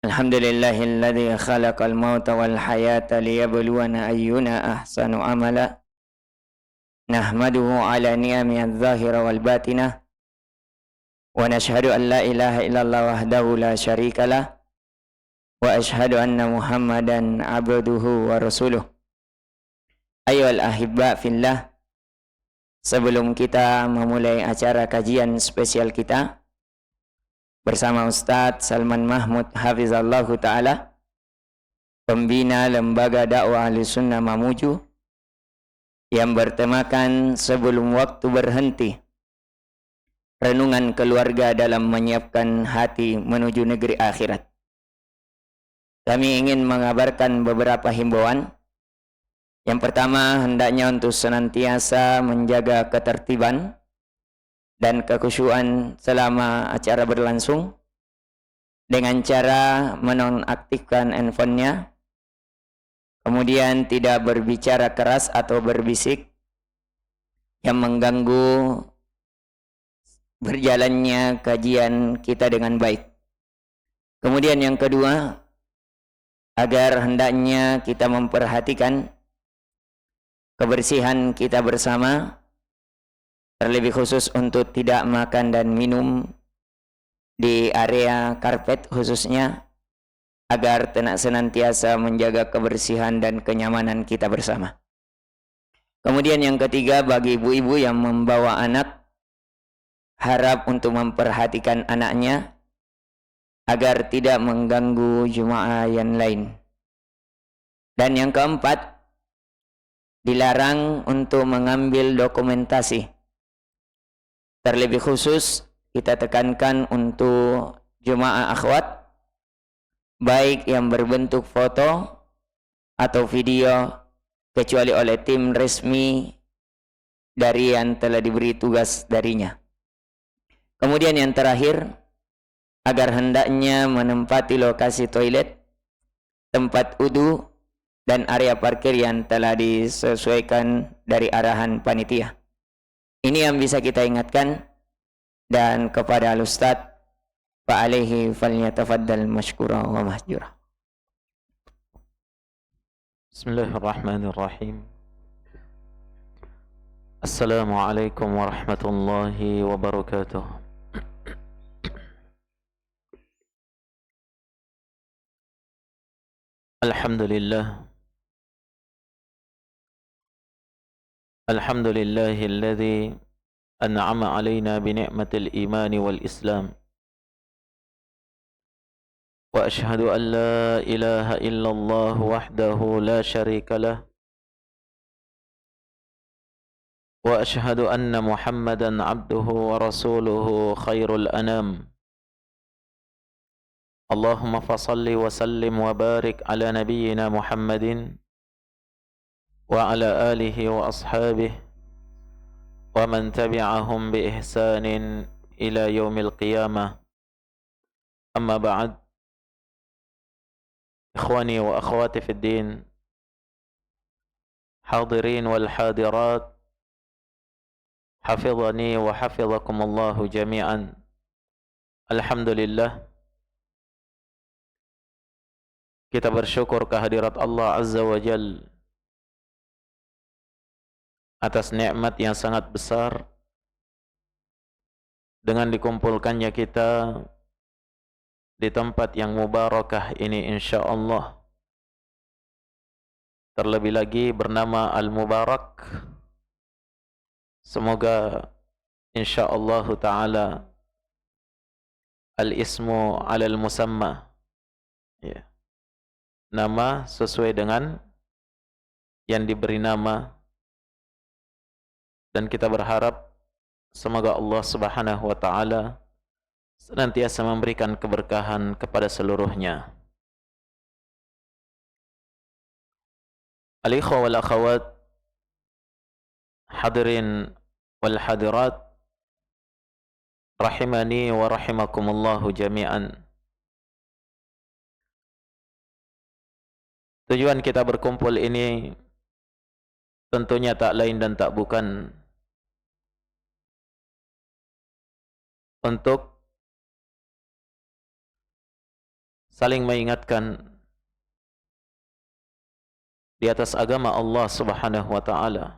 Alhamdulillahilladzi khalaqal mauta wal hayata liyabluwana ayyuna ahsanu amala. Nahmaduhu ala ni'ami adh-dhahira wal batinah. Wa nashhadu an la ilaha illallah wahdahu la syarikalah. Wa ashhadu anna Muhammadan abduhu wa rasuluh. Ayyuhal ahibba fillah. Sebelum kita memulai acara kajian spesial kita bersama Ustadz Salman Mahmud Hafizallahu Ta'ala, pembina Lembaga Dakwah Ahlussunnah Mamuju, yang bertemakan sebelum waktu berhenti, renungan keluarga dalam menyiapkan hati menuju negeri akhirat. Kami ingin mengabarkan beberapa himbauan. Yang pertama, hendaknya untuk senantiasa menjaga ketertiban dan kekhusyuan selama acara berlangsung dengan cara menonaktifkan handphonenya, kemudian tidak berbicara keras atau berbisik yang mengganggu berjalannya kajian kita dengan baik. Kemudian yang kedua, agar hendaknya kita memperhatikan kebersihan kita bersama, terlebih khusus untuk tidak makan dan minum di area karpet khususnya, agar senantiasa menjaga kebersihan dan kenyamanan kita bersama. Kemudian yang ketiga, bagi ibu-ibu yang membawa anak, harap untuk memperhatikan anaknya agar tidak mengganggu jemaah yang lain. Dan yang keempat, dilarang untuk mengambil dokumentasi. Terlebih khusus kita tekankan untuk jemaah akhwat, baik yang berbentuk foto atau video, kecuali oleh tim resmi dari yang telah diberi tugas darinya. Kemudian yang terakhir, agar hendaknya menempati lokasi toilet, tempat wudu, dan area parkir yang telah disesuaikan dari arahan panitia. Ini yang bisa kita ingatkan, dan kepada Al-Ustadz fa'alaihi falyatafaddal mashkura wa mahjura. Bismillahirrahmanirrahim. Assalamualaikum warahmatullahi wabarakatuh. Alhamdulillah. Alhamdulillahilladzi an'ama alaina bi ni'matil imani wal islam. Wa ashhadu an la ilaha illallah wahdahu la syarika lah. Wa ashhadu anna Muhammadan abduhu wa rasuluhu khairul anam. Allahumma fasalli wa sallim wa barik ala nabiyyina Muhammadin wa ala alihi wa ashabihi wa man tabi'ahum bi ihsanin ila yaumil qiyamah. Amma ba'd. Ikhwani wa akhwati fid din, hadirin wal hadirat, hafizani wa hafizakumullahu jami'an. Alhamdulillah, kita bersyukur kehadirat Allah Azza wa Jal atas nikmat yang sangat besar dengan dikumpulkannya kita di tempat yang mubarakah ini insyaallah. Terlebih lagi bernama Al-Mubarak. Semoga insyaallah ta'ala al-ismu alal musamma, ya, nama sesuai dengan yang diberi nama. Dan kita berharap semoga Allah Subhanahu wa ta'ala senantiasa memberikan keberkahan kepada seluruhnya. Al-ikhwa wal akhawat, hadirin wal hadirat, rahimani wa rahimakumullahu jami'an. Tujuan kita berkumpul ini tentunya tak lain dan tak bukan untuk saling mengingatkan di atas agama Allah Subhanahu wa taala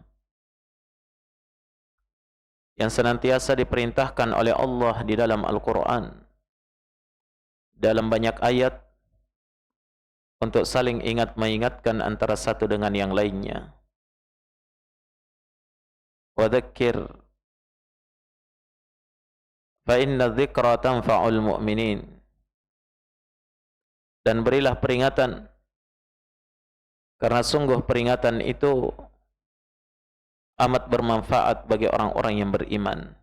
yang senantiasa diperintahkan oleh Allah di dalam Al-Qur'an dalam banyak ayat untuk saling ingat mengingatkan antara satu dengan yang lainnya. Wa dzakir fa inna dzikra tanfa'ul mu'minin. Dan berilah peringatan, karena sungguh peringatan itu amat bermanfaat bagi orang-orang yang beriman.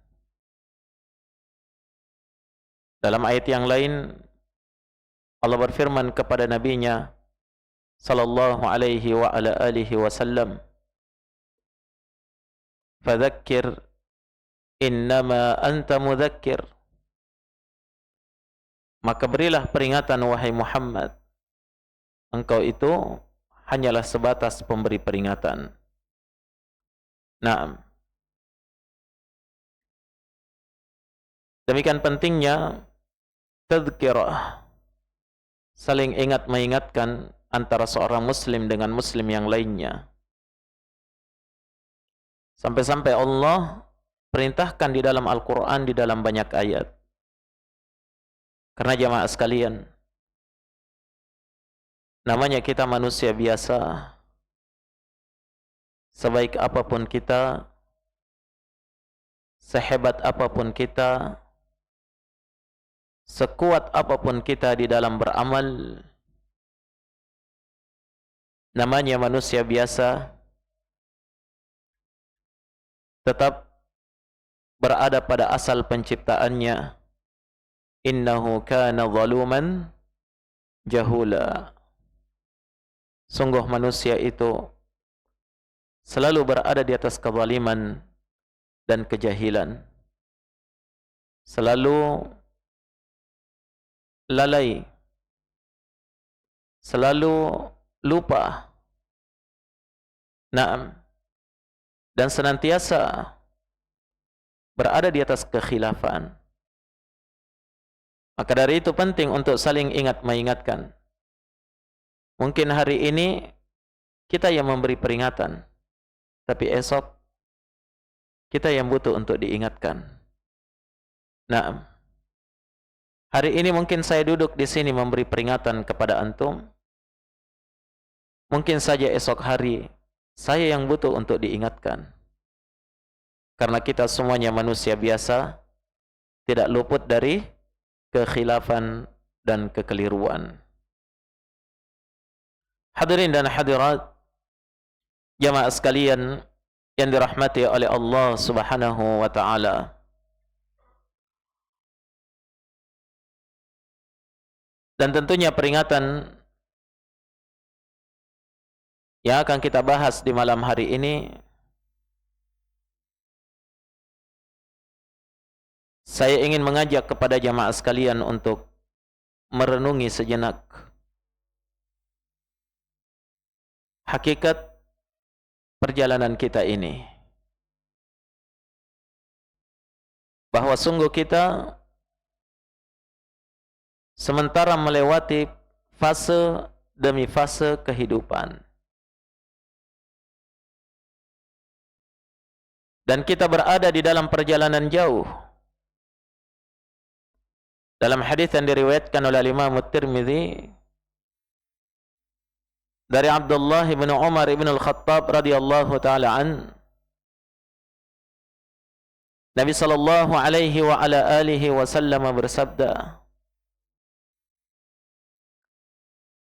Dalam ayat yang lain Allah berfirman kepada nabinya sallallahu alaihi wa ala alihi wasallam, fadzakir innama anta mudzakir. Maka berilah peringatan wahai Muhammad, engkau itu hanyalah sebatas pemberi peringatan. Naam. Demikian pentingnya tadzkirah, saling ingat mengingatkan antara seorang muslim dengan muslim yang lainnya. Sampai-sampai Allah perintahkan di dalam Al-Quran di dalam banyak ayat. Karena jamaah sekalian, namanya kita manusia biasa. Sebaik apapun kita, sehebat apapun kita, sekuat apapun kita di dalam beramal, namanya manusia biasa, tetap berada pada asal penciptaannya. Innahu kana zaluman jahula. Sungguh manusia itu selalu berada di atas kezaliman dan kejahilan. Selalu lalai, selalu lupa. Naam. Dan senantiasa berada di atas kekhilafan. Maka dari itu penting untuk saling ingat mengingatkan. Mungkin hari ini kita yang memberi peringatan, tapi esok kita yang butuh untuk diingatkan. Nah, hari ini mungkin saya duduk di sini memberi peringatan kepada antum. Mungkin saja esok hari saya yang butuh untuk diingatkan. Karena kita semuanya manusia biasa, tidak luput dari kekhilafan dan kekeliruan. Hadirin dan hadirat jamaah sekalian yang dirahmati oleh Allah Subhanahu wa taala. Dan tentunya peringatan yang akan kita bahas di malam hari ini, saya ingin mengajak kepada jamaah sekalian untuk merenungi sejenak hakikat perjalanan kita ini. Bahwa sungguh kita sementara melewati fase demi fase kehidupan. Dan kita berada di dalam perjalanan jauh. Dalam hadis yang diriwayatkan oleh Imam At-Tirmidzi dari Abdullah bin Umar bin Al-Khattab radhiyallahu taala an, Nabi sallallahu alaihi wa ala alihi wasallam bersabda,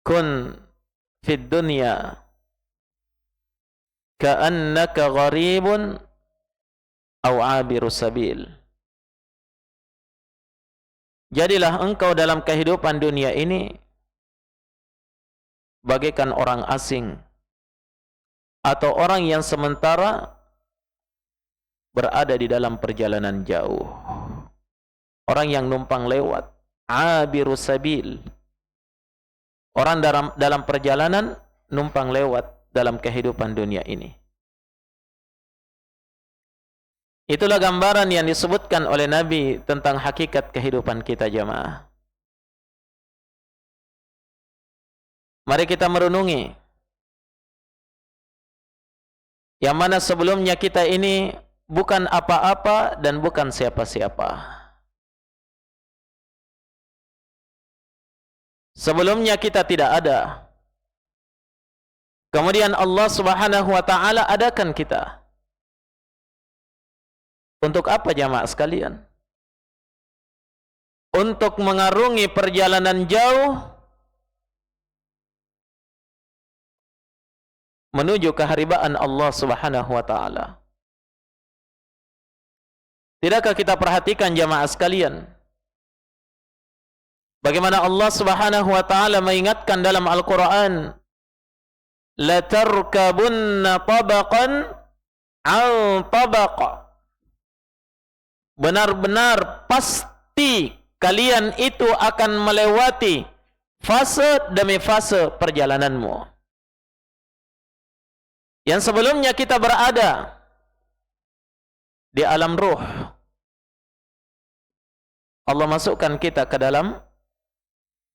"Kun fid dunya ka'annaka gharibun aw 'abiru sabil." Jadilah engkau dalam kehidupan dunia ini bagaikan orang asing atau orang yang sementara berada di dalam perjalanan jauh. Orang yang numpang lewat, abiru sabil. Orang dalam perjalanan numpang lewat dalam kehidupan dunia ini. Itulah gambaran yang disebutkan oleh Nabi tentang hakikat kehidupan kita jamaah. Mari kita merenungi. Yang mana sebelumnya kita ini bukan apa-apa dan bukan siapa-siapa. Sebelumnya kita tidak ada. Kemudian Allah Subhanahu wa taala adakan kita. Untuk apa jamaah sekalian? Untuk mengarungi perjalanan jauh menuju keharibaan Allah Subhanahu wa taala. Tidakkah kita perhatikan jamaah sekalian? Bagaimana Allah Subhanahu wa taala mengingatkan dalam Al-Qur'an, la tarkabunna tabaqan 'an tabaq. Benar-benar pasti kalian itu akan melewati fase demi fase perjalananmu. Yang sebelumnya kita berada di alam ruh. Allah masukkan kita ke dalam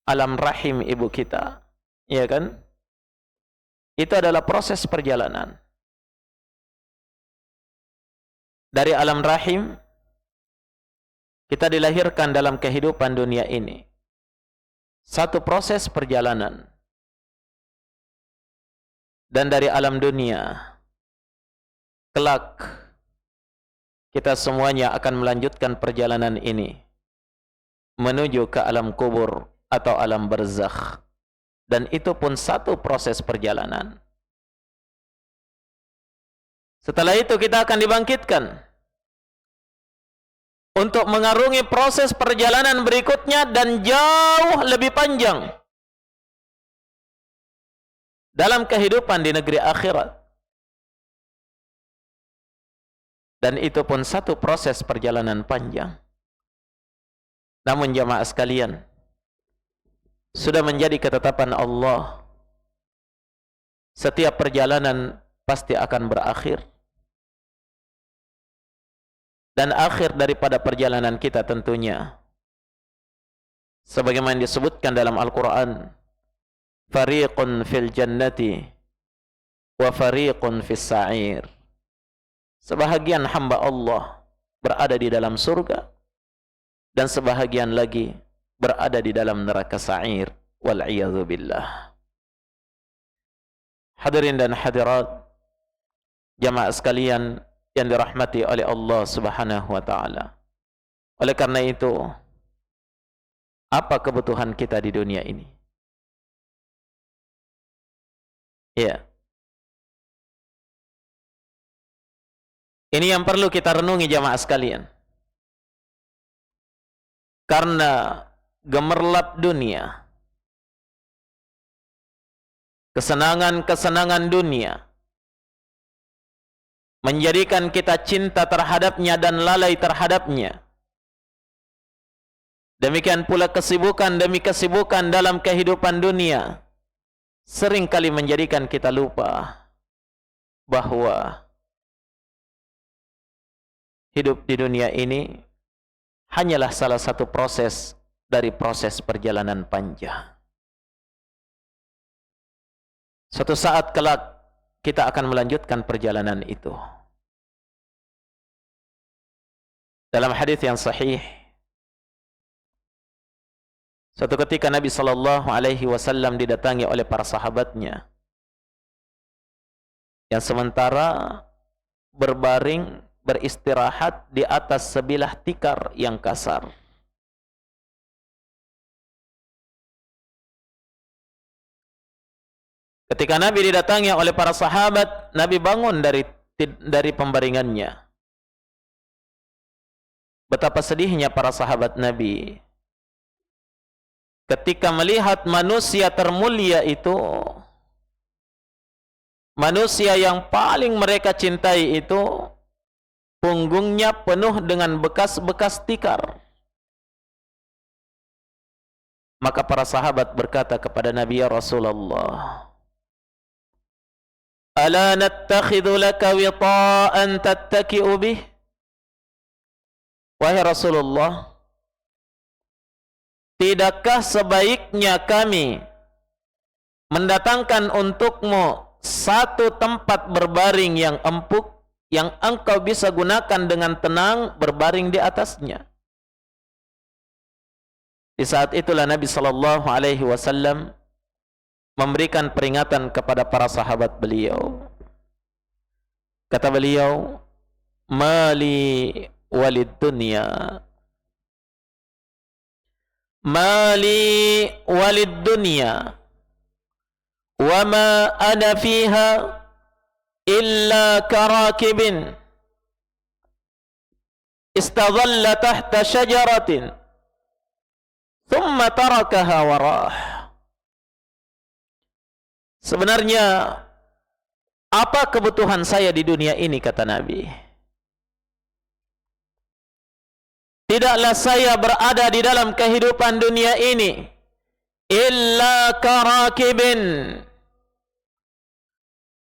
alam rahim ibu kita. Ya kan? Itu adalah proses perjalanan. Dari alam rahim, kita dilahirkan dalam kehidupan dunia ini. Satu proses perjalanan. Dan dari alam dunia, kelak kita semuanya akan melanjutkan perjalanan ini menuju ke alam kubur atau alam barzakh. Dan itu pun satu proses perjalanan. Setelah itu kita akan dibangkitkan untuk mengarungi proses perjalanan berikutnya dan jauh lebih panjang dalam kehidupan di negeri akhirat. Dan itu pun satu proses perjalanan panjang. Namun jamaah sekalian, sudah menjadi ketetapan Allah, setiap perjalanan pasti akan berakhir. Dan akhir daripada perjalanan kita tentunya, sebagaimana disebutkan dalam Al-Quran, fariqun fil jannati wa fariqun fis sa'ir. Sebahagian hamba Allah berada di dalam surga dan sebahagian lagi berada di dalam neraka sa'ir. Wal'iyadhu billah. Hadirin dan hadirat, jamaah sekalian yang dirahmati oleh Allah Subhanahu wa taala. Oleh karena itu, apa kebutuhan kita di dunia ini? Ya. Ini yang perlu kita renungi jamaah sekalian. Karena gemerlap dunia, kesenangan-kesenangan dunia menjadikan kita cinta terhadapnya dan lalai terhadapnya. Demikian pula kesibukan demi kesibukan dalam kehidupan dunia seringkali menjadikan kita lupa bahwa hidup di dunia ini hanyalah salah satu proses dari proses perjalanan panjang. Suatu saat kelak kita akan melanjutkan perjalanan itu. Dalam hadis yang sahih, suatu ketika Nabi SAW didatangi oleh para sahabatnya yang sementara berbaring beristirahat di atas sebilah tikar yang kasar. Ketika Nabi didatangi oleh para sahabat, Nabi bangun dari pembaringannya. Betapa sedihnya para sahabat Nabi ketika melihat manusia termulia itu, manusia yang paling mereka cintai itu, punggungnya penuh dengan bekas-bekas tikar. Maka para sahabat berkata kepada Nabi, ya Rasulullah, ala nattakhidhu laka wita'an tattaki'u bih? Wahai Rasulullah, tidakkah sebaiknya kami mendatangkan untukmu satu tempat berbaring yang empuk yang engkau bisa gunakan dengan tenang berbaring di atasnya. Di saat itulah Nabi sallallahu alaihi wasallam memberikan peringatan kepada para sahabat beliau. Kata beliau, "Mali walid dunya. Mali walid dunya. Wa ma ana fiha illa karakibin istadhalla tahta syajaratin thumma tarakaha warah." Sebenarnya apa kebutuhan saya di dunia ini, kata Nabi? Tidaklah saya berada di dalam kehidupan dunia ini illa karakibin,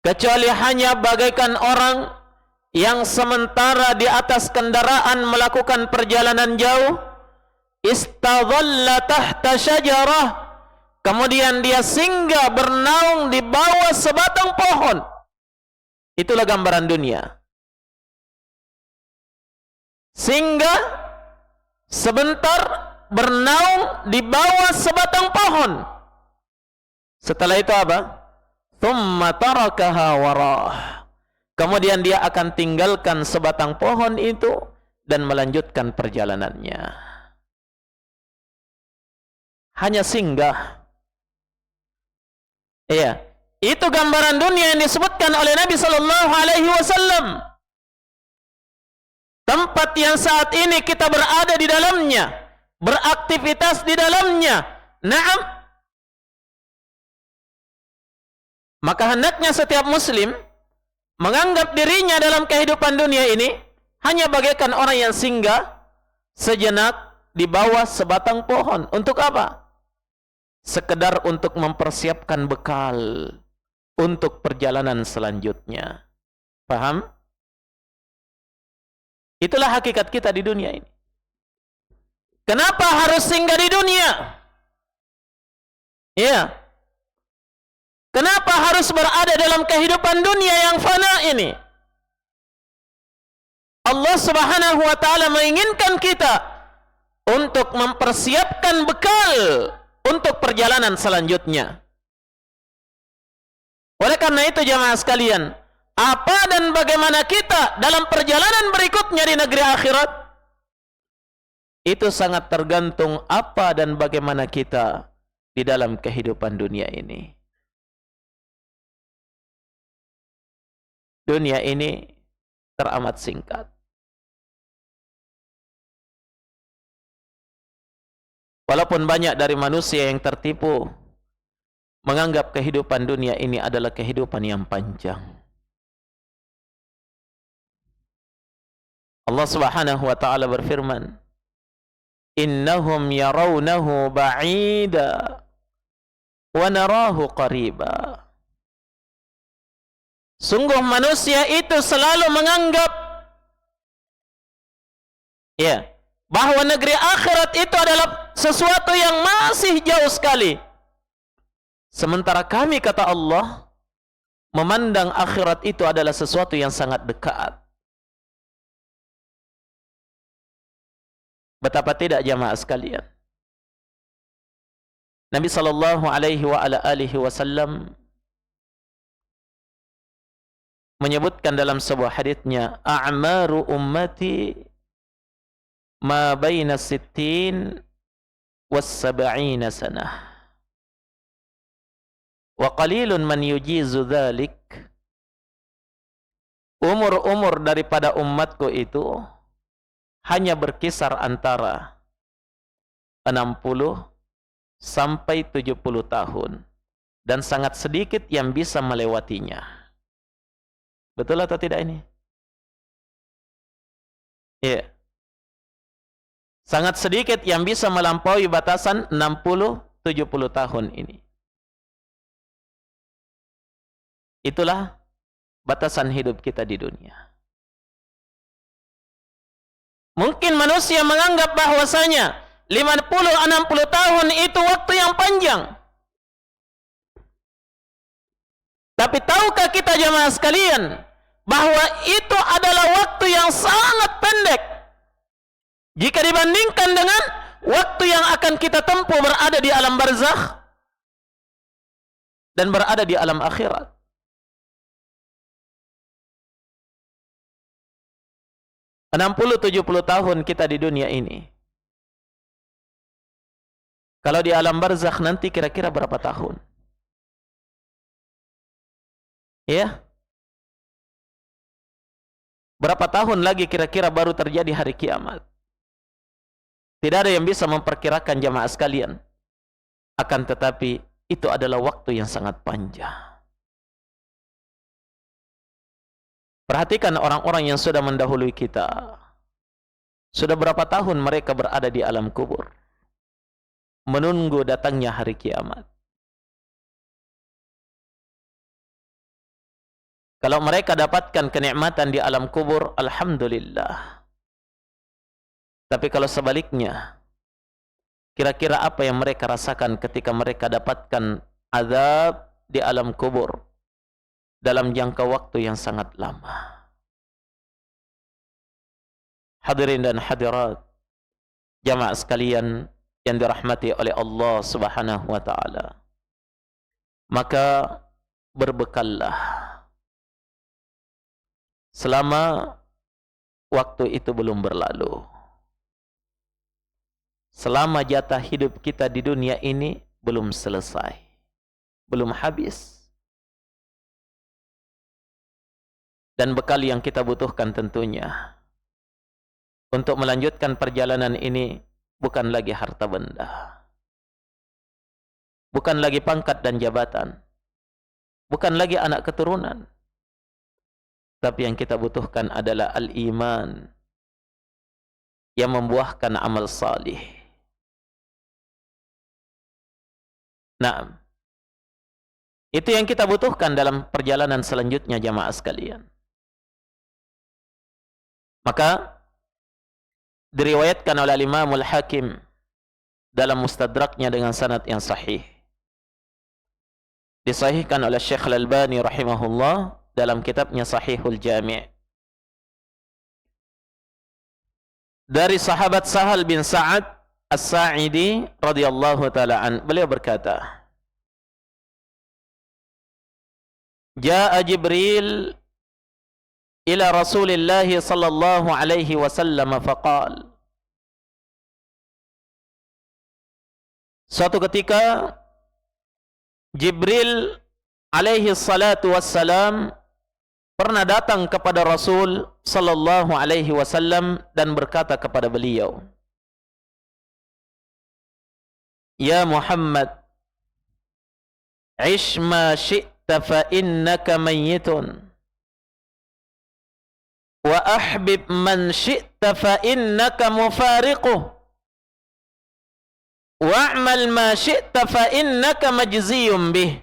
kecuali hanya bagaikan orang yang sementara di atas kendaraan melakukan perjalanan jauh, istadhalla tahta syajarah, kemudian dia singgah bernaung di bawah sebatang pohon. Itulah gambaran dunia. Singgah sebentar bernaung di bawah sebatang pohon. Setelah itu apa? Thumma tarakaha warah. Kemudian dia akan tinggalkan sebatang pohon itu dan melanjutkan perjalanannya. Hanya singgah. Iya, itu gambaran dunia yang disebutkan oleh Nabi sallallahu alaihi wasallam. Tempat yang saat ini kita berada di dalamnya, beraktivitas di dalamnya. Naam. Maka hendaknya setiap muslim menganggap dirinya dalam kehidupan dunia ini hanya bagaikan orang yang singgah sejenak di bawah sebatang pohon. Untuk apa? Sekedar untuk mempersiapkan bekal untuk perjalanan selanjutnya. Paham? Itulah hakikat kita di dunia ini. Kenapa harus singgah di dunia? Iya. Kenapa harus berada dalam kehidupan dunia yang fana ini? Allah Subhanahu wa taala menginginkan kita untuk mempersiapkan bekal untuk perjalanan selanjutnya. Oleh karena itu jamaah sekalian, apa dan bagaimana kita dalam perjalanan berikutnya di negeri akhirat, itu sangat tergantung apa dan bagaimana kita di dalam kehidupan dunia ini. Dunia ini teramat singkat. Walaupun banyak dari manusia yang tertipu menganggap kehidupan dunia ini adalah kehidupan yang panjang. Allah Subhanahu wa taala berfirman, "Innahum yarawnahu ba'ida wa narahu qariba." Sungguh manusia itu selalu menganggap bahwa negeri akhirat itu adalah sesuatu yang masih jauh sekali. Sementara kami, kata Allah, memandang akhirat itu adalah sesuatu yang sangat dekat. Betapa tidak jamaah sekalian. Nabi sallallahu alaihi wa ala alihi wasallam menyebutkan dalam sebuah haditsnya, a'maru ummati ma baina sittin was sab'ina sanah wa qalilun man yujizu dhalik. Umur-umur daripada umatku itu hanya berkisar antara 60 sampai 70 tahun dan sangat sedikit yang bisa melewatinya. Betul atau tidak ini? Iya. Sangat sedikit yang bisa melampaui batasan 60-70 tahun ini. Itulah batasan hidup kita di dunia. Mungkin manusia menganggap bahwasanya 50-60 tahun itu waktu yang panjang. Tapi tahukah kita jamaah sekalian bahwa itu adalah waktu yang sangat pendek jika dibandingkan dengan waktu yang akan kita tempuh berada di alam barzakh dan berada di alam akhirat. Enam 60-70 tahun kita di dunia ini. Kalau di alam barzakh nanti kira-kira berapa tahun? Ya? Berapa tahun lagi kira-kira baru terjadi hari kiamat? Tidak ada yang bisa memperkirakan jamaah sekalian. Akan tetapi itu adalah waktu yang sangat panjang. Perhatikan orang-orang yang sudah mendahului kita. Sudah berapa tahun mereka berada di alam kubur, menunggu datangnya hari kiamat. Kalau mereka dapatkan kenikmatan di alam kubur, alhamdulillah. Tapi kalau sebaliknya, kira-kira apa yang mereka rasakan ketika mereka dapatkan azab di alam kubur dalam jangka waktu yang sangat lama? Hadirin dan hadirat, jamaah sekalian yang dirahmati oleh Allah Subhanahu wa taala. Maka berbekallah selama waktu itu belum berlalu. Selama jatah hidup kita di dunia ini belum selesai, belum habis. Dan bekal yang kita butuhkan tentunya untuk melanjutkan perjalanan ini bukan lagi harta benda, bukan lagi pangkat dan jabatan, bukan lagi anak keturunan. Tapi yang kita butuhkan adalah al-iman yang membuahkan amal salih. Nah, itu yang kita butuhkan dalam perjalanan selanjutnya jamaah sekalian. Maka diriwayatkan oleh Imamul Hakim dalam Mustadraknya dengan sanad yang sahih. Disahihkan oleh Syekh Al-Albani rahimahullah dalam kitabnya Sahihul Jami'. Dari sahabat Sahal bin Sa'ad As-Sa'idi radhiyallahu taala an, beliau berkata, Ja'a Jibril ila Rasulillah sallallahu alaihi wasallam faqal. Suatu ketika Jibril alaihi salatu wassalam pernah datang kepada Rasul sallallahu alaihi wasallam dan berkata kepada beliau, Ya Muhammad, ish ma syi'ta fa innaka mayyitun, wa ahbib man syi'ta fa innaka mufariquh, wa'mal ma syi'ta fa innaka majziyun bih.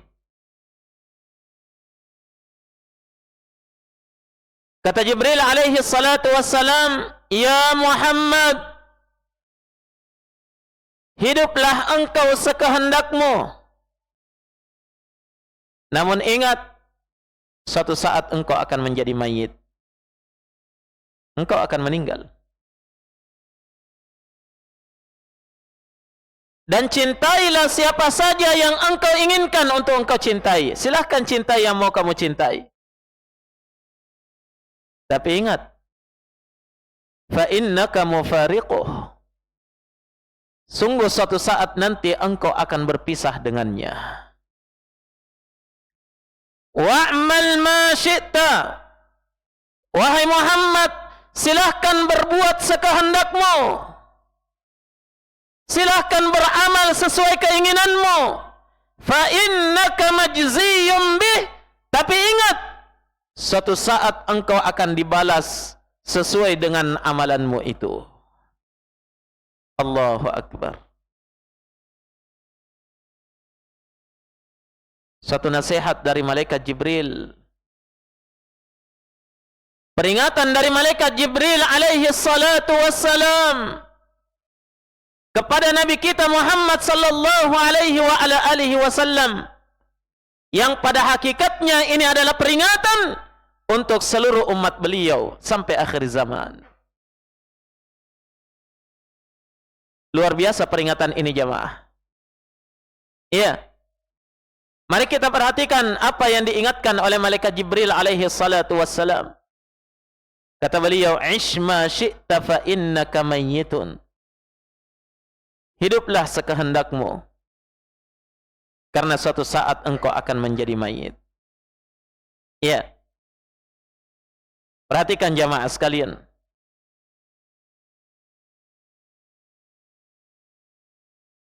Kata Jibril alaihi salatu wassalam, Ya Muhammad, hiduplah engkau sekehendakmu. Namun ingat, suatu saat engkau akan menjadi mayit. Engkau akan meninggal. Dan cintailah siapa saja yang engkau inginkan untuk engkau cintai. Silahkan cintai yang mau kamu cintai. Tapi ingat, fa innaka mufariquh. Sungguh suatu saat nanti engkau akan berpisah dengannya. Wa'mal ma syi'ta. Wahai Muhammad, silahkan berbuat sekehendakmu. Silahkan beramal sesuai keinginanmu. Fa innaka majziyun bih. Tapi ingat, suatu saat engkau akan dibalas sesuai dengan amalanmu itu. Allahu Akbar. Satu nasihat dari malaikat Jibril. Peringatan dari malaikat Jibril alaihi salatu wassalam kepada Nabi kita Muhammad sallallahu alaihi wa ala alihi wasallam yang pada hakikatnya ini adalah peringatan untuk seluruh umat beliau sampai akhir zaman. Luar biasa peringatan ini jamaah. Iya. Mari kita perhatikan apa yang diingatkan oleh malaikat Jibril alaihi salatu wassalam. Kata beliau, "Ish ma syi'ta fa innaka mayyitun." Hiduplah sekehendakmu, karena suatu saat engkau akan menjadi mayit. Ya. Perhatikan jamaah sekalian.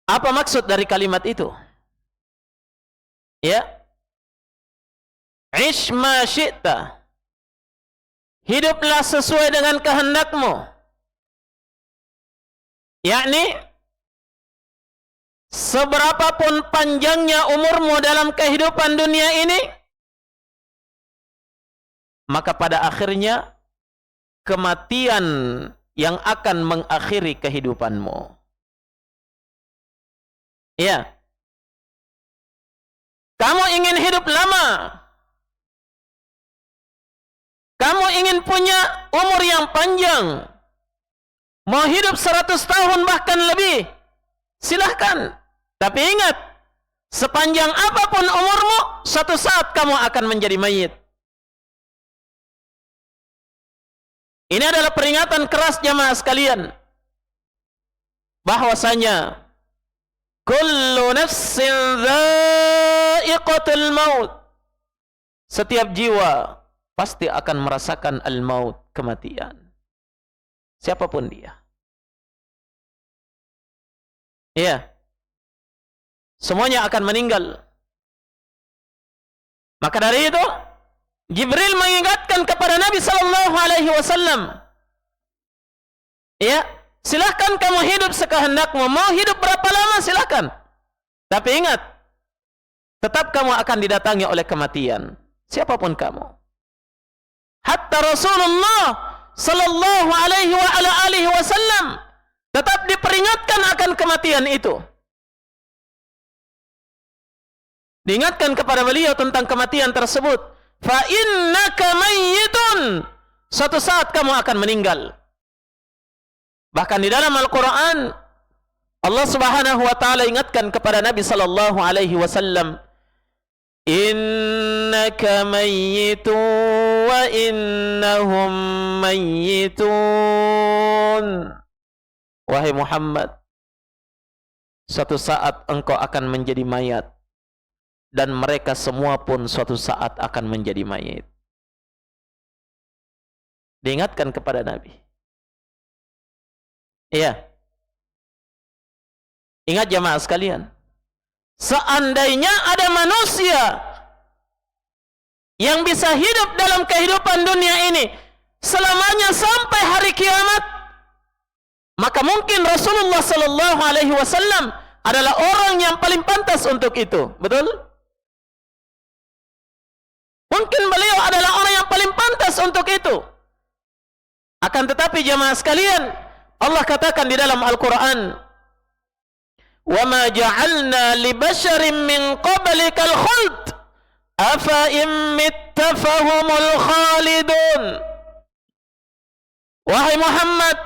Apa maksud dari kalimat itu? Ya. Ish ma syi'ta. Hiduplah sesuai dengan kehendakmu. Yakni seberapapun panjangnya umurmu dalam kehidupan dunia ini, maka pada akhirnya kematian yang akan mengakhiri kehidupanmu. Ya. Kamu ingin hidup lama, kamu ingin punya umur yang panjang, mau hidup 100 tahun bahkan lebih, silahkan. Tapi ingat, sepanjang apapun umurmu, suatu saat kamu akan menjadi mayit. Ini adalah peringatan keras jamaah sekalian, bahwasanya kullu nafsin dha'iqatul maut. Setiap jiwa pasti akan merasakan al-maut, kematian. Siapapun dia. Ya. Semuanya akan meninggal. Maka dari itu, Jibril mengingatkan kepada Nabi sallallahu alaihi wasallam, ya, silahkan kamu hidup sekehendakmu, mau hidup berapa lama silahkan. Tapi ingat, tetap kamu akan didatangi oleh kematian, siapapun kamu. Hatta Rasulullah sallallahu alaihi wa ala alihi wasallam tetap diperingatkan akan kematian itu. Diingatkan kepada beliau tentang kematian tersebut. Fa innaka mayyitun. Suatu saat kamu akan meninggal. Bahkan di dalam Al-Quran, Allah Subhanahu wa ta'ala ingatkan kepada Nabi sallallahu alaihi wasallam, innaka mayyitun wa innahum mayyitun. Wahai Muhammad, suatu saat engkau akan menjadi mayat, dan mereka semua pun suatu saat akan menjadi mayit. Diingatkan kepada Nabi. Iya. Ingat jamaah sekalian, seandainya ada manusia yang bisa hidup dalam kehidupan dunia ini selamanya sampai hari kiamat, maka mungkin Rasulullah sallallahu alaihi wasallam adalah orang yang paling pantas untuk itu. Betul? Mungkin beliau adalah orang yang paling pantas untuk itu. Akan tetapi jamaah sekalian, Allah katakan di dalam Al-Quran, وَمَا جَعَلْنَا لِبَشَرٍ مِّن قَبْلِكَ الْخُلْدِ أَفَإِن مِّتَّ فَهُمُ الْخَالِدُونَ. Wahai Muhammad,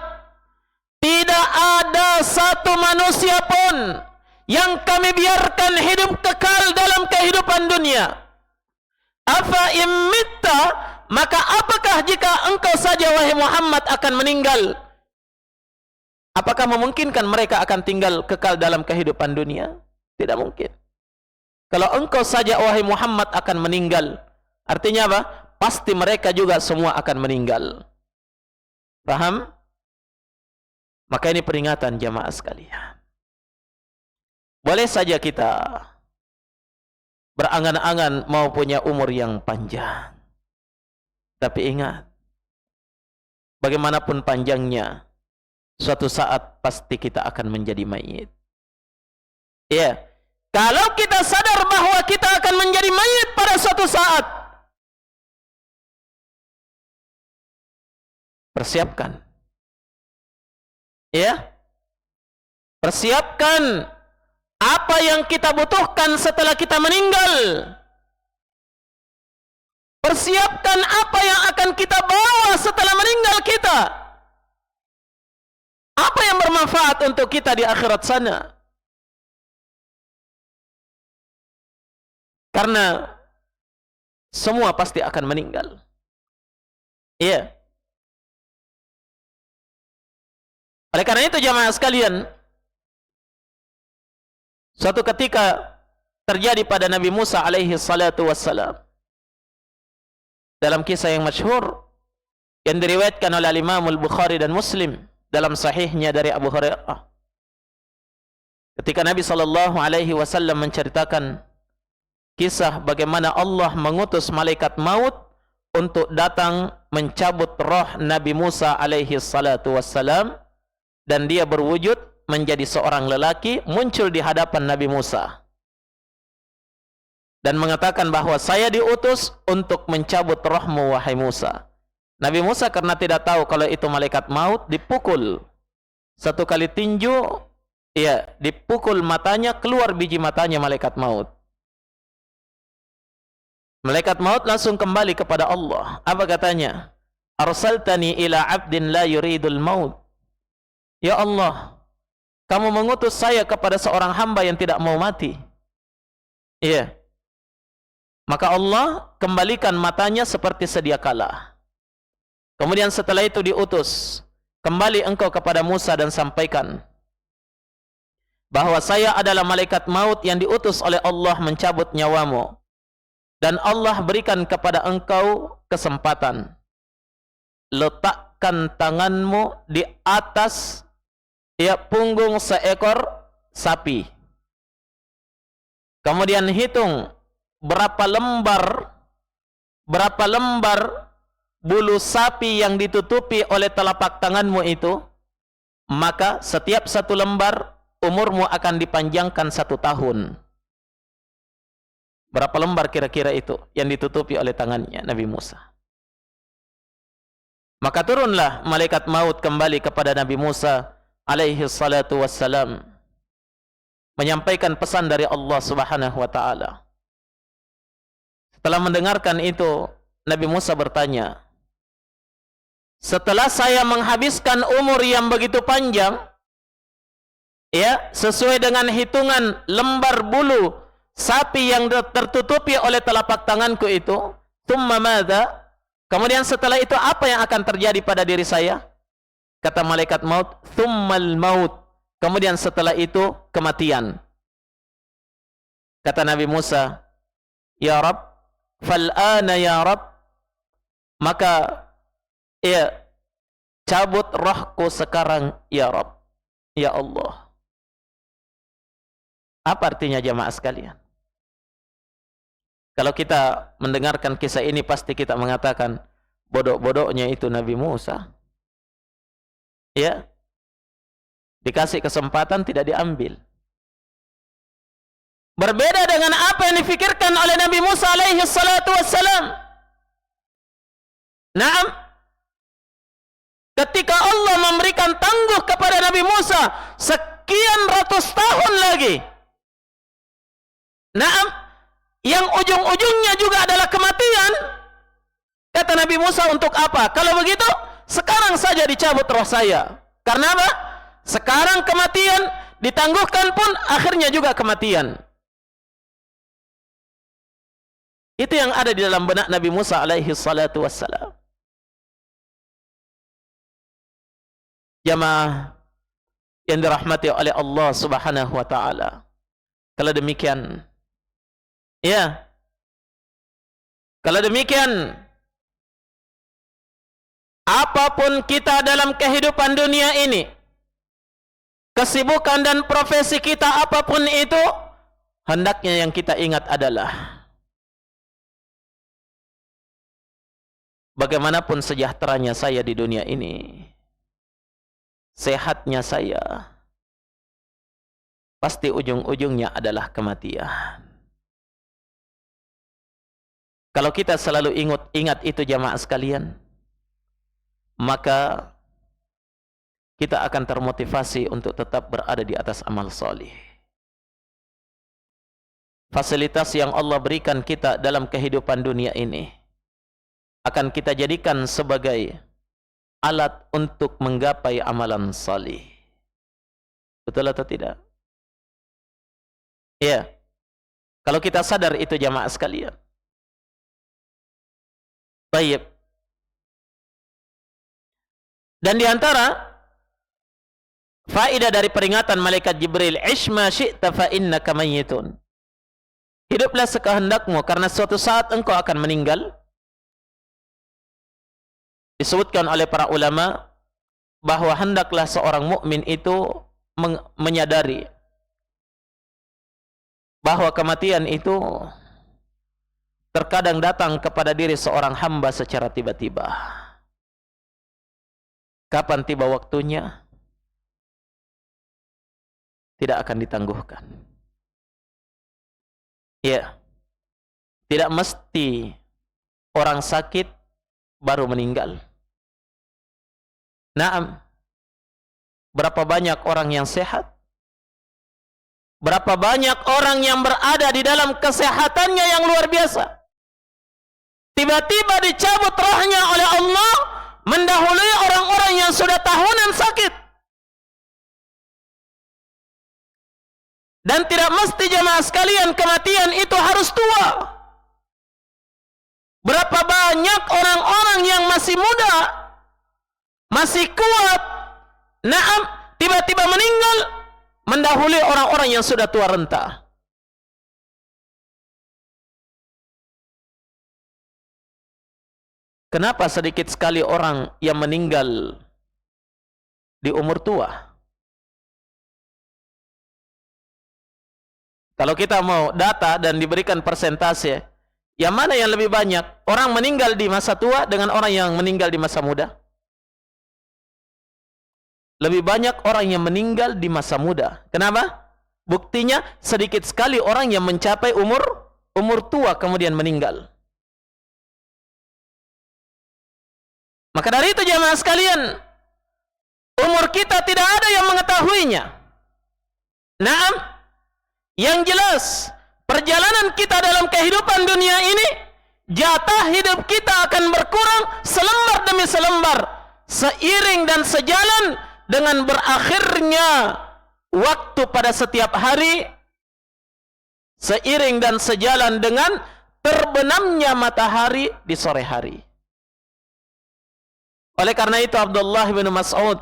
tidak ada satu manusia pun yang kami biarkan hidup kekal dalam kehidupan dunia. Afa imitta, maka apakah jika engkau saja wahai Muhammad akan meninggal, apakah memungkinkan mereka akan tinggal kekal dalam kehidupan dunia? Tidak mungkin. Kalau engkau saja wahai Muhammad akan meninggal, artinya apa? Pasti mereka juga semua akan meninggal. Paham? Maka ini peringatan jamaah sekalian. Boleh saja kita berangan-angan mau punya umur yang panjang, tapi ingat, bagaimanapun panjangnya, suatu saat pasti kita akan menjadi mayit. Ya, kalau kita sadar bahwa kita akan menjadi mayit pada suatu saat, persiapkan. Ya, persiapkan apa yang kita butuhkan setelah kita meninggal. Persiapkan apa yang akan kita bawa setelah meninggal kita. Apa yang bermanfaat untuk kita di akhirat sana. Karena semua pasti akan meninggal. Iya. Oleh karena itu jamaah sekalian, suatu ketika terjadi pada Nabi Musa alaihi salatu wassalam, dalam kisah yang masyhur yang diriwayatkan oleh Imam Al-Bukhari dan Muslim dalam sahihnya dari Abu Hurairah, ketika Nabi sallallahu alaihi wasallam menceritakan kisah bagaimana Allah mengutus malaikat maut untuk datang mencabut roh Nabi Musa alaihi salatu wassalam, dan dia berwujud menjadi seorang lelaki muncul di hadapan Nabi Musa dan mengatakan bahwa saya diutus untuk mencabut rohmu wahai Musa. Nabi Musa karena tidak tahu kalau itu malaikat maut, dipukul satu kali tinju, ya, dipukul matanya, keluar biji matanya malaikat maut. Malaikat maut langsung kembali kepada Allah. Apa katanya? Arsaltani ila abdin la yuridul maut. Ya Allah, kamu mengutus saya kepada seorang hamba yang tidak mau mati. Iya. Maka Allah kembalikan matanya seperti sedia kala. Kemudian setelah itu diutus, kembali engkau kepada Musa dan sampaikan bahwa saya adalah malaikat maut yang diutus oleh Allah mencabut nyawamu. Dan Allah berikan kepada engkau kesempatan. Letakkan tanganmu di atas punggung seekor sapi. Kemudian hitung berapa lembar bulu sapi yang ditutupi oleh telapak tanganmu itu, maka setiap satu lembar umurmu akan dipanjangkan 1 tahun. Berapa lembar kira-kira itu yang ditutupi oleh tangannya Nabi Musa? Maka turunlah malaikat maut kembali kepada Nabi Musa alaihi salatu wassalam, menyampaikan pesan dari Allah subhanahu wa ta'ala. Setelah mendengarkan itu, Nabi Musa bertanya, setelah saya menghabiskan umur yang begitu panjang, ya, sesuai dengan hitungan lembar bulu sapi yang tertutupi oleh telapak tanganku itu, thumma madza? Kemudian setelah itu apa yang akan terjadi pada diri saya? Kata malaikat maut, thummal maut. Kemudian setelah itu kematian. Kata Nabi Musa, ya Rabb, fal'ana ya Rabb, maka ya, cabut rohku sekarang ya Rabb, ya Allah. Apa artinya jamaah sekalian? Kalau kita mendengarkan kisah ini pasti kita mengatakan bodoh-bodohnya itu Nabi Musa. Ya, dikasih kesempatan tidak diambil. Berbeda dengan apa yang difikirkan oleh Nabi Musa alaihi salatu wassalam. Naam, ketika Allah memberikan tangguh kepada Nabi Musa sekian ratus tahun lagi, naam, yang ujung-ujungnya juga adalah kematian, kata Nabi Musa, untuk apa? Kalau begitu, sekarang saja dicabut roh saya. Karena apa? Sekarang kematian, ditangguhkan pun akhirnya juga kematian. Itu yang ada di dalam benak Nabi Musa alaihi salatu wassalam. Jamaah yang dirahmati oleh Allah subhanahu wa ta'ala, kalau demikian, ya, kalau demikian, apapun kita dalam kehidupan dunia ini, kesibukan dan profesi kita apapun itu, hendaknya yang kita ingat adalah bagaimanapun sejahteranya saya di dunia ini, sehatnya saya, pasti ujung-ujungnya adalah kematian. Kalau kita selalu ingat itu jamaah sekalian, maka kita akan termotivasi untuk tetap berada di atas amal salih. Fasilitas yang Allah berikan kita dalam kehidupan dunia ini, akan kita jadikan sebagai alat untuk menggapai amalan salih. Betul atau tidak? Ya. Kalau kita sadar itu jamaah sekalian. Baik. Dan di antara faedah dari peringatan malaikat Jibril, "Ishma syi'ta fa innaka mayyitun." Hiduplah sekehendakmu karena suatu saat engkau akan meninggal. Disebutkan oleh para ulama bahwa hendaklah seorang mukmin itu menyadari bahwa kematian itu terkadang datang kepada diri seorang hamba secara tiba-tiba. Kapan tiba waktunya? Tidak akan ditangguhkan. Ya, tidak mesti orang sakit baru meninggal. Naam, berapa banyak orang yang sehat? Berapa banyak orang yang berada di dalam kesehatannya yang luar biasa? Tiba-tiba dicabut rohnya oleh Allah, mendahului orang-orang yang sudah tahunan sakit. Dan tidak mesti jemaah sekalian kematian itu harus tua. Berapa banyak orang-orang yang masih muda, masih kuat, naam, tiba-tiba meninggal, mendahului orang-orang yang sudah tua renta. Kenapa sedikit sekali orang yang meninggal di umur tua? Kalau kita mau data dan diberikan persentase, yang mana yang lebih banyak? Orang meninggal di masa tua dengan orang yang meninggal di masa muda? Lebih banyak orang yang meninggal di masa muda. Kenapa? Buktinya sedikit sekali orang yang mencapai umur tua kemudian meninggal. Maka dari itu jemaah sekalian, umur kita tidak ada yang mengetahuinya. Naam, yang jelas perjalanan kita dalam kehidupan dunia ini, jatah hidup kita akan berkurang selembar demi selembar, seiring dan sejalan dengan berakhirnya waktu pada setiap hari, seiring dan sejalan dengan terbenamnya matahari di sore hari. Oleh karena itu Abdullah bin Mas'ud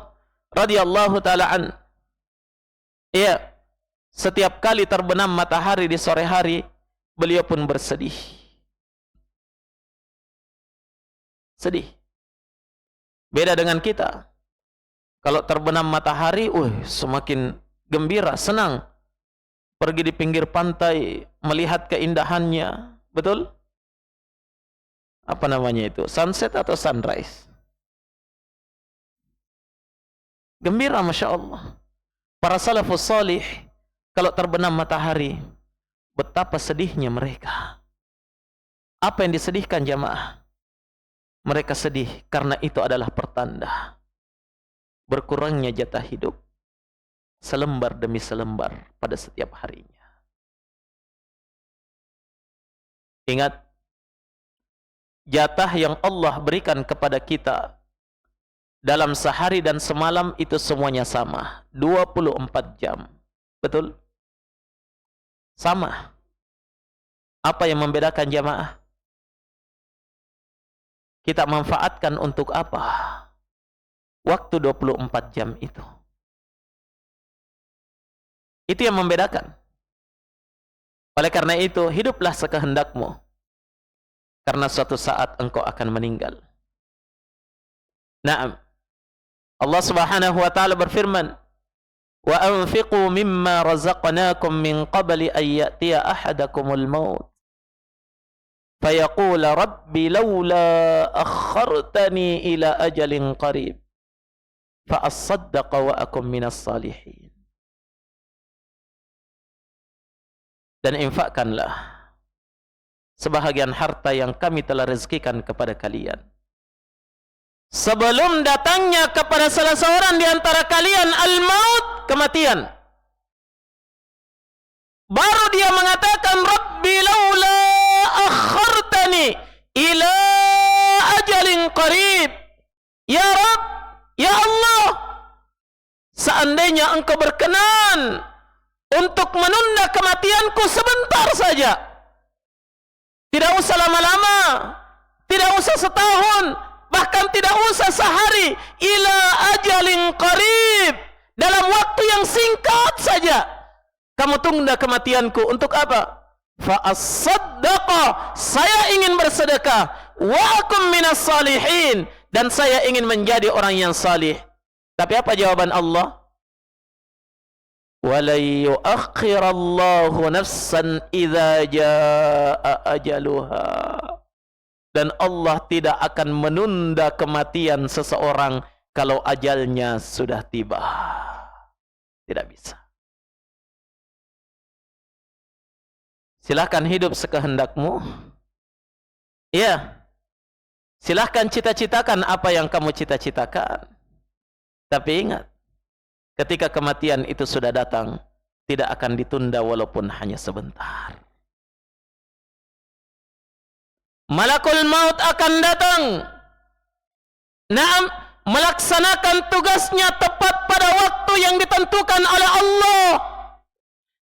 radhiyallahu taala an, ya, setiap kali terbenam matahari di sore hari, beliau pun bersedih. Sedih. Beda dengan kita. Kalau terbenam matahari, semakin gembira, senang. Pergi di pinggir pantai, melihat keindahannya. Betul? Apa namanya itu? Sunset atau sunrise? Gembira, Masya Allah. Para salafus salih, kalau terbenam matahari, betapa sedihnya mereka. Apa yang disedihkan jamaah? Mereka sedih karena itu adalah pertanda berkurangnya jatah hidup selembar demi selembar pada setiap harinya. Ingat, jatah yang Allah berikan kepada kita dalam sehari dan semalam itu semuanya sama, 24 jam. Betul? Sama. Apa yang membedakan jamaah? Kita manfaatkan untuk apa waktu 24 jam itu? Itu yang membedakan. Oleh karena itu, hiduplah sekehendakmu, karena suatu saat engkau akan meninggal. Naam. Allah Subhanahu wa taala berfirman, "Wa anfiqu mimma razaqnakum min qabli an ya'tiya ahadakumul maut fayaqul rabbi laula akhartani ila ajalin qarib fa asaddaqa wa akum minas salihin." Dan infakkanlah sebahagian harta yang kami telah rezekikan kepada kalian sebelum datangnya kepada salah seorang di antara kalian al-maut, kematian. Baru dia mengatakan, Rabbi laula akhartani ila engkau berkenan untuk menunda kematianku sebentar saja. Tidak usah lama-lama, tidak usah setahun, bahkan tidak usah sehari. Ila ajalin qarib, dalam waktu yang singkat saja kamu tunda kematianku. Untuk apa? Fa'as-saddaqa, saya ingin bersedekah. Wa akum minas salihin, dan saya ingin menjadi orang yang salih. Tapi apa jawaban Allah? وَلَنْ يُؤَخِّرَ اللَّهُ نَفْسًا إِذَا جَاءَ أَجَلُهَا, dan Allah tidak akan menunda kematian seseorang kalau ajalnya sudah tiba. Tidak bisa. Silahkan hidup sekehendakmu. Ya, silahkan cita-citakan apa yang kamu cita-citakan. Tapi ingat, ketika kematian itu sudah datang, tidak akan ditunda walaupun hanya sebentar. Malakul maut akan datang. Naam, melaksanakan tugasnya tepat pada waktu yang ditentukan oleh Allah.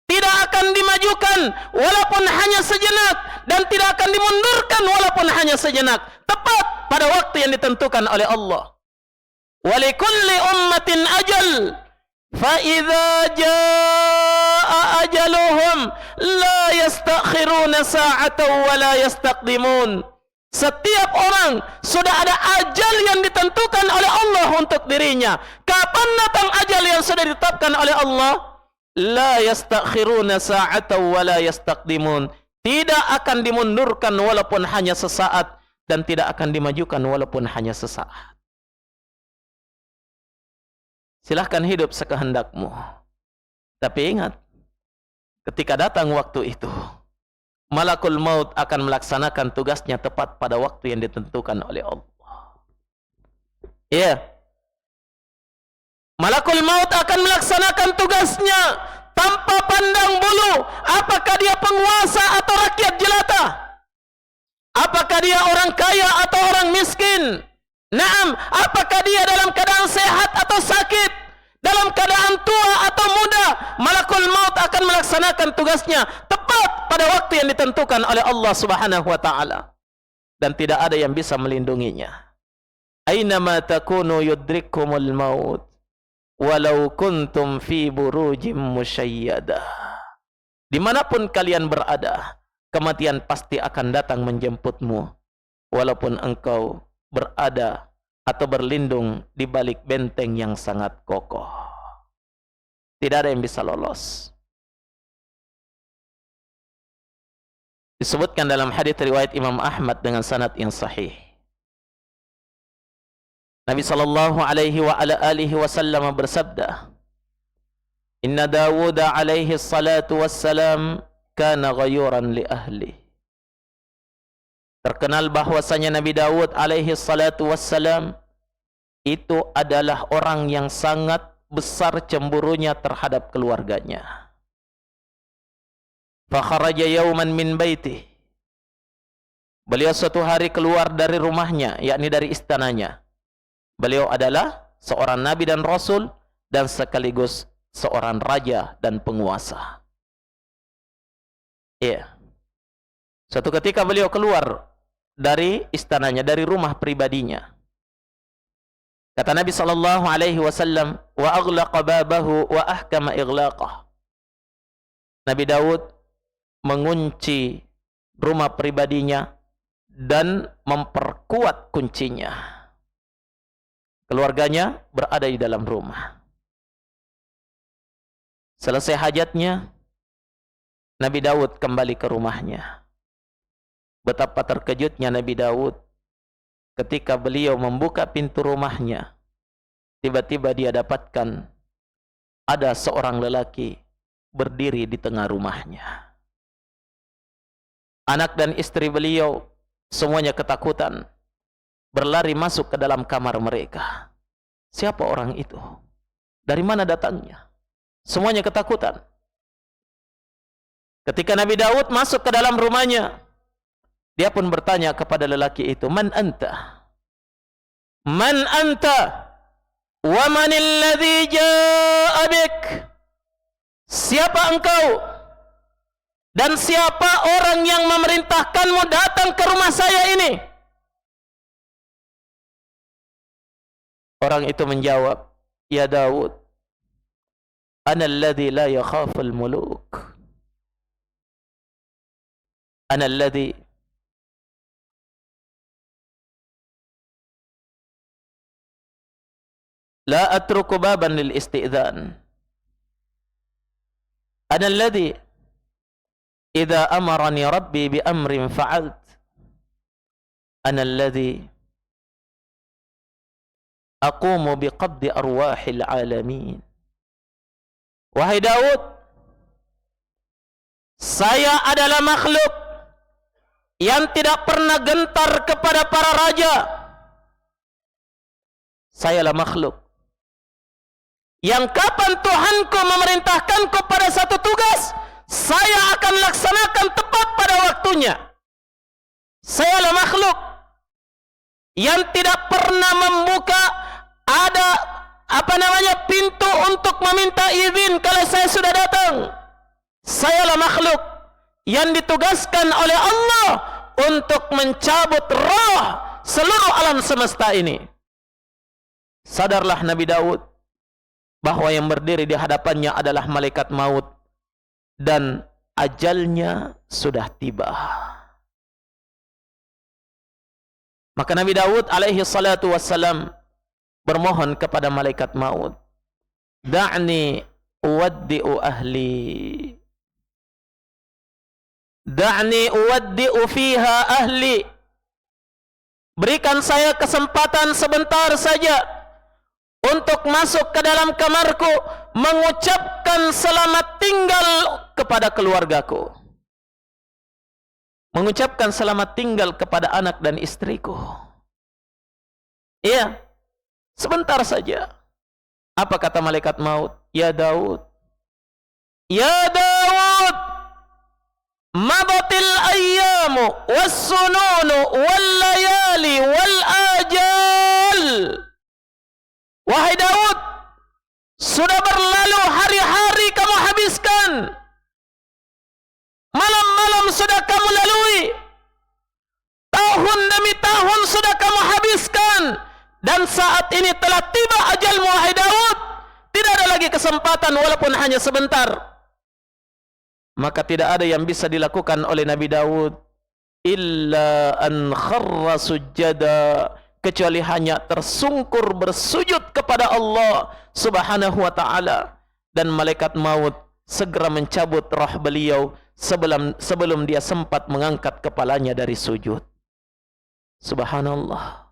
Tidak akan dimajukan walaupun hanya sejenak, dan tidak akan dimundurkan walaupun hanya sejenak. Tepat pada waktu yang ditentukan oleh Allah. Walikulli ummatin ajal, فَإِذَا جَاءَ أَجَلُهُمْ لَا يَسْتَأْخِرُونَ سَاعَةً وَلَا يَسْتَقْدِمُونَ. Setiap orang sudah ada ajal yang ditentukan oleh Allah untuk dirinya. Kapan datang ajal yang sudah ditetapkan oleh Allah? لَا يَسْتَأْخِرُونَ سَاعَةً وَلَا يَسْتَقْدِمُونَ. Tidak akan dimundurkan walaupun hanya sesaat, dan tidak akan dimajukan walaupun hanya sesaat. Silahkan hidup sekehendakmu. Tapi ingat, ketika datang waktu itu, Malakul Maut akan melaksanakan tugasnya tepat pada waktu yang ditentukan oleh Allah. Ya, Malakul Maut akan melaksanakan tugasnya tanpa pandang bulu apakah dia penguasa atau rakyat jelata, apakah dia orang kaya atau orang miskin. Naam, apakah dia dalam keadaan sehat atau sakit, dalam keadaan tua atau muda, Malakul Maut akan melaksanakan tugasnya tepat pada waktu yang ditentukan oleh Allah Subhanahu wa taala, dan tidak ada yang bisa melindunginya. Ainama takunu yudrikkumul maut walau kuntum fi burujim musyayyadah. Dimanapun kalian berada, kematian pasti akan datang menjemputmu, walaupun engkau berada atau berlindung di balik benteng yang sangat kokoh. Tidak ada yang bisa lolos. Disebutkan dalam hadits riwayat Imam Ahmad dengan sanad yang sahih. Nabi sallallahu alaihi wa ala alihi wasallam bersabda, "Inna Dawud alaihi salatu wassalam kana ghayuran li ahli." Terkenal bahwasanya Nabi Daud alaihi salatu wassalam itu adalah orang yang sangat besar cemburunya terhadap keluarganya. Fa kharaja yawman min baitih. Beliau suatu hari keluar dari rumahnya, yakni dari istananya. Beliau adalah seorang nabi dan rasul, dan sekaligus seorang raja dan penguasa. Iya. Suatu ketika beliau keluar dari istananya, dari rumah pribadinya. Kata Nabi sallallahu alaihi wasallam, wa aghlaqa babahu wa ahkama ighlaqah. Nabi Daud mengunci rumah pribadinya dan memperkuat kuncinya. Keluarganya berada di dalam rumah. Selesai hajatnya, Nabi Daud kembali ke rumahnya. Betapa terkejutnya Nabi Daud ketika beliau membuka pintu rumahnya. Tiba-tiba dia dapatkan ada seorang lelaki berdiri di tengah rumahnya. Anak dan istri beliau semuanya ketakutan, berlari masuk ke dalam kamar mereka. Siapa orang itu? Dari mana datangnya? Semuanya ketakutan. Ketika Nabi Daud masuk ke dalam rumahnya, dia pun bertanya kepada lelaki itu, "Man anta? Man anta?" Wa manil ladzi jaa'a bik? Siapa engkau? Dan siapa orang yang memerintahkanmu datang ke rumah saya ini? Orang itu menjawab, ya Daud, ana alladhi la yakhaful muluk. Ana alladhi la atruku baban lil isti'dhan. Ana alladhi idza amarani rabbi bi amrin fa'alt. Ana alladhi aqumu bi qabdi arwahil alamin. Wahai Daud, saya adalah makhluk yang tidak pernah gentar kepada para raja. Sayalah makhluk yang kapan Tuhanku memerintahkanku pada satu tugas, saya akan laksanakan tepat pada waktunya. Sayalah makhluk yang tidak pernah membuka pintu untuk meminta izin kalau saya sudah datang. Sayalah makhluk yang ditugaskan oleh Allah untuk mencabut roh seluruh alam semesta ini. Sadarlah Nabi Daud bahwa yang berdiri di hadapannya adalah malaikat maut dan ajalnya sudah tiba. Maka Nabi Daud alaihi salatu wassalam bermohon kepada malaikat maut, da'ni uwaddi'u ahli, da'ni uwaddi'u fiha ahli, berikan saya kesempatan sebentar saja untuk masuk ke dalam kamarku, mengucapkan selamat tinggal kepada keluargaku, mengucapkan selamat tinggal kepada anak dan istriku. Iya, sebentar saja. Apa kata malaikat maut? Ya Daud, ya Daud, mabatil ayyamu was-sununu wal-layali wal-ajal. Wahai Daud, sudah berlalu hari-hari kamu habiskan, malam-malam sudah kamu lalui, tahun demi tahun sudah kamu habiskan, dan saat ini telah tiba ajalmu wahai Daud. Tidak ada lagi kesempatan walaupun hanya sebentar. Maka tidak ada yang bisa dilakukan oleh Nabi Daud illa an kharra sujjada, kecuali hanya tersungkur bersujud kepada Allah subhanahu wa ta'ala. Dan malaikat maut segera mencabut roh beliau sebelum dia sempat mengangkat kepalanya dari sujud. Subhanallah.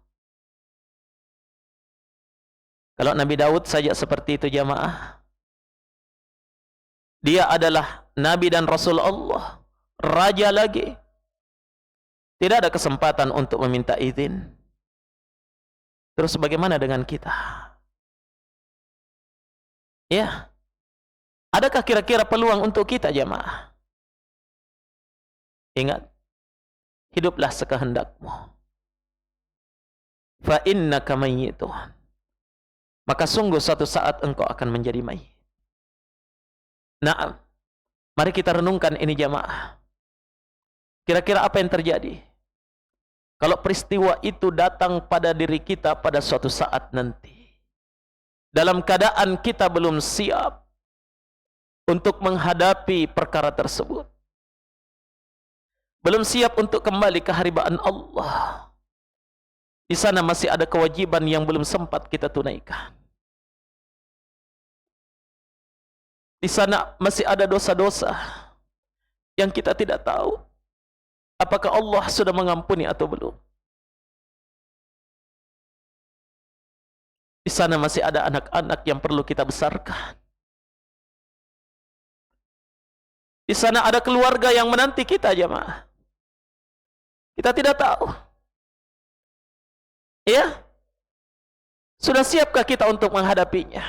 Kalau Nabi Daud saja seperti itu jamaah, dia adalah Nabi dan Rasul Allah, raja lagi, tidak ada kesempatan untuk meminta izin. Terus bagaimana dengan kita? Ya, adakah kira-kira peluang untuk kita jamaah? Ingat, hiduplah sekehendakmu. Fa innaka mayyitun. Maka sungguh suatu saat engkau akan menjadi mayit. Nah, mari kita renungkan ini jamaah. Kira-kira apa yang terjadi kalau peristiwa itu datang pada diri kita pada suatu saat nanti, dalam keadaan kita belum siap untuk menghadapi perkara tersebut, belum siap untuk kembali ke haribaan Allah. Di sana masih ada kewajiban yang belum sempat kita tunaikan. Di sana masih ada dosa-dosa yang kita tidak tahu apakah Allah sudah mengampuni atau belum. Di sana masih ada anak-anak yang perlu kita besarkan. Di sana ada keluarga yang menanti kita jemaah. Kita tidak tahu. Ya? Sudah siapkah kita untuk menghadapinya?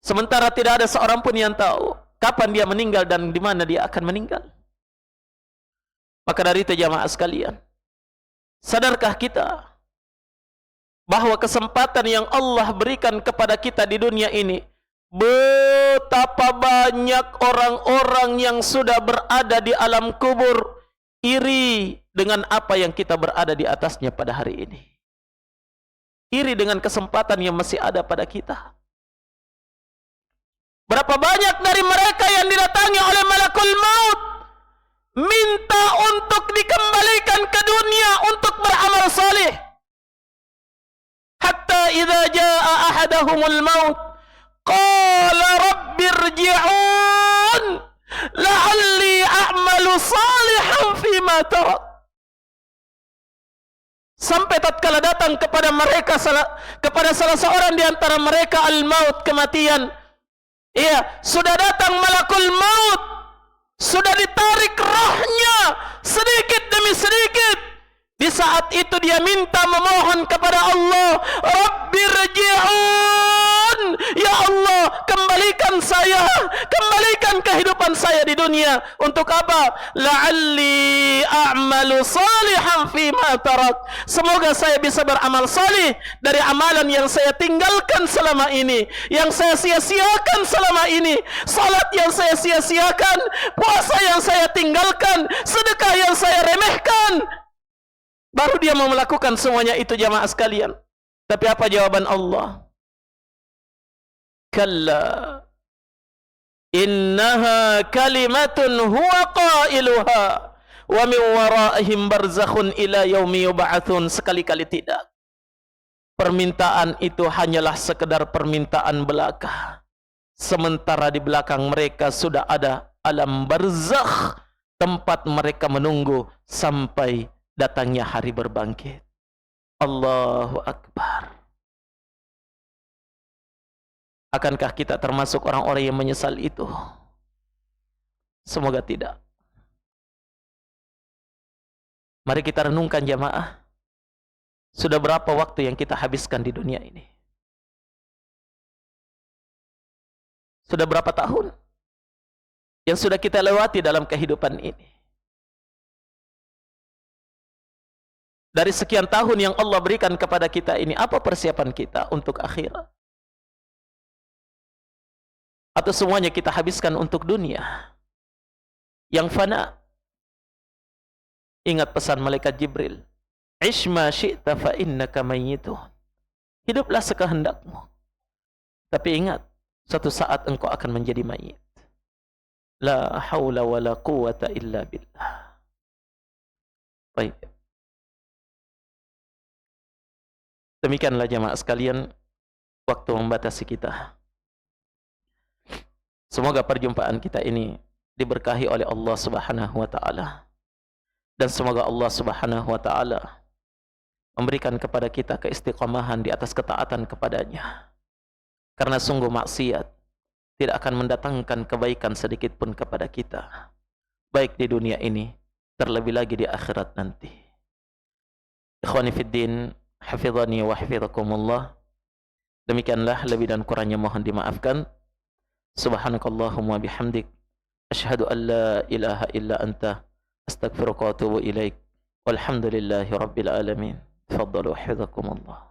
Sementara tidak ada seorang pun yang tahu kapan dia meninggal dan di mana dia akan meninggal. Maka dari itu jamaah sekalian, sadarkah kita bahwa kesempatan yang Allah berikan kepada kita di dunia ini, betapa banyak orang-orang yang sudah berada di alam kubur iri dengan apa yang kita berada di atasnya pada hari ini. Iri dengan kesempatan yang masih ada pada kita. Berapa banyak dari mereka yang didatangi oleh malakul maut minta untuk dikembalikan ke dunia untuk beramal saleh. Hatta idza jaa ahadahumul maut qala rabbirji'un la'alli a'malu salihan fima tarak. Sampai tatkala datang kepada mereka kepada salah seorang di antara mereka al-maut, kematian. Iya, sudah datang malakul maut, sudah ditarik rohnya sedikit demi sedikit. Di saat itu dia minta memohon kepada Allah, Rabbirji'un, ya Allah, kembalikan saya, kembalikan kehidupan saya di dunia. Untuk apa? La'alli a'malu salihan fima tarak. Semoga saya bisa beramal salih dari amalan yang saya tinggalkan selama ini, yang saya sia-siakan selama ini. Salat yang saya sia-siakan, puasa yang saya tinggalkan, sedekah yang saya remehkan. Baru dia mau melakukan semuanya itu, jamaah sekalian. Tapi apa jawaban Allah? Kalla innaha kalimatun huwa qailuha wa min waraihim barzakhun ila yaumi yub'atsun. Sekali-kali tidak. Permintaan itu hanyalah sekedar permintaan belaka. Sementara di belakang mereka sudah ada alam barzakh, tempat mereka menunggu sampai datangnya hari berbangkit. Allahu Akbar. Akankah kita termasuk orang-orang yang menyesal itu? Semoga tidak. Mari kita renungkan jamaah. Sudah berapa waktu yang kita habiskan di dunia ini? Sudah berapa tahun yang sudah kita lewati dalam kehidupan ini? Dari sekian tahun yang Allah berikan kepada kita ini, apa persiapan kita untuk akhirat? Atau semuanya kita habiskan untuk dunia yang fana? Ingat pesan malaikat Jibril, "Ish ma syi'ta fa innaka mayyitun." Hiduplah sekehendakmu. Tapi ingat, suatu saat engkau akan menjadi mayit. La haula wa la quwwata illa billah. Baik. Demikianlah jamaah sekalian, waktu membatasi kita. Semoga perjumpaan kita ini diberkahi oleh Allah Subhanahu wa taala. Dan semoga Allah Subhanahu wa taala memberikan kepada kita keistiqomahan di atas ketaatan kepadanya. Karena sungguh maksiat tidak akan mendatangkan kebaikan sedikit pun kepada kita, baik di dunia ini, terlebih lagi di akhirat nanti. Ikhwani fid din, hafizani wa hafizakumullah. Demikianlah, lebih dan kurangnya mohon dimaafkan. Subhanakallahumma bihamdik, asyhadu an la ilaha illa anta, astaghfiruka wa atubu ilaik. Walhamdulillahi rabbil alamin. Tafaddalu hafizakumullah.